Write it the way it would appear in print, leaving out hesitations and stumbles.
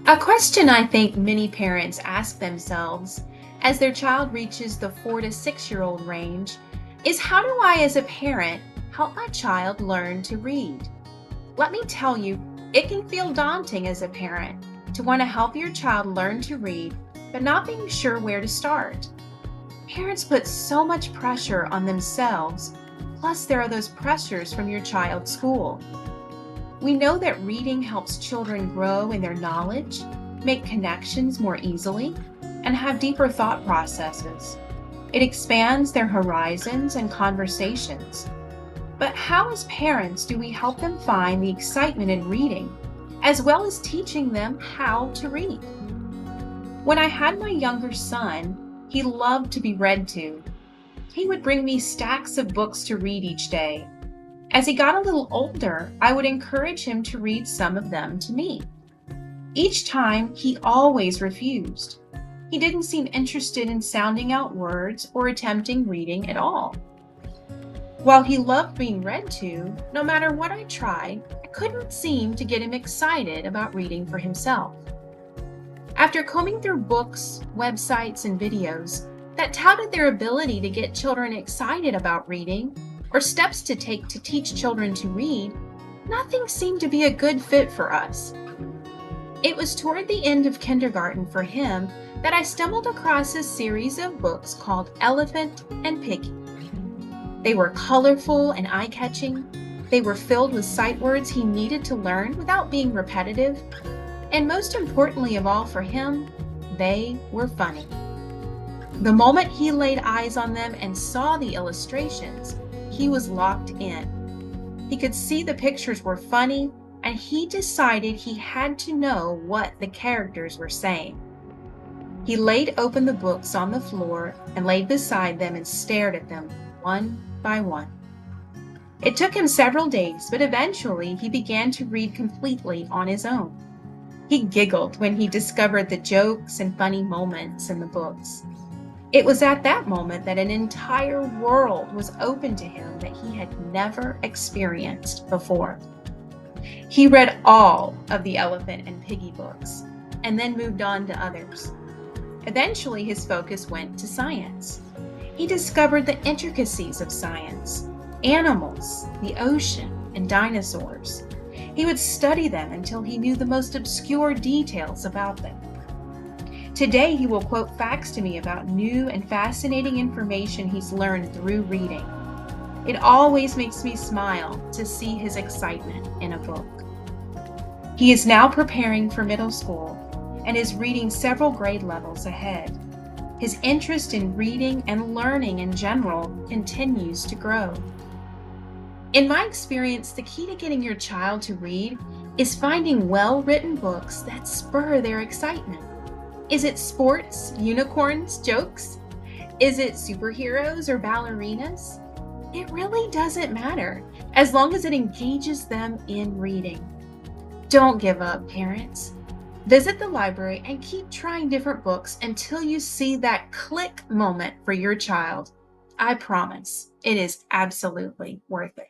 A question I think many parents ask themselves as their child reaches the 4 to 6-year-old range is, how do I, as a parent, help my child learn to read? Let me tell you, it can feel daunting as a parent to want to help your child learn to read, but not being sure where to start. Parents put so much pressure on themselves, plus, there are those pressures from your child's school. We know that reading helps children grow in their knowledge, make connections more easily, and have deeper thought processes. It expands their horizons and conversations. But how, as parents, do we help them find the excitement in reading, as well as teaching them how to read? When I had my younger son, he loved to be read to. He would bring me stacks of books to read each day. As he got a little older, I would encourage him to read some of them to me. Each time, he always refused. He didn't seem interested in sounding out words or attempting reading at all. While he loved being read to, no matter what I tried, I couldn't seem to get him excited about reading for himself. After combing through books, websites, and videos that touted their ability to get children excited about reading, or steps to take to teach children to read, nothing seemed to be a good fit for us. It was toward the end of kindergarten for him that I stumbled across a series of books called Elephant and Piggie. They were colorful and eye-catching. They were filled with sight words he needed to learn without being repetitive. And most importantly of all for him, they were funny. The moment he laid eyes on them and saw the illustrations, he was locked in. He could see the pictures were funny, and he decided he had to know what the characters were saying. He laid open the books on the floor and laid beside them and stared at them one by one. It took him several days, but eventually he began to read completely on his own. He giggled when he discovered the jokes and funny moments in the books. It was at that moment that an entire world was open to him that he had never experienced before. He read all of the Elephant and Piggie books and then moved on to others. Eventually, his focus went to science. He discovered the intricacies of science, animals, the ocean, and dinosaurs. He would study them until he knew the most obscure details about them. Today, he will quote facts to me about new and fascinating information he's learned through reading. It always makes me smile to see his excitement in a book. He is now preparing for middle school and is reading several grade levels ahead. His interest in reading and learning in general continues to grow. In my experience, the key to getting your child to read is finding well-written books that spur their excitement. Is it sports, unicorns, jokes? Is it superheroes or ballerinas? It really doesn't matter, as long as it engages them in reading. Don't give up, parents. Visit the library and keep trying different books until you see that click moment for your child. I promise, it is absolutely worth it.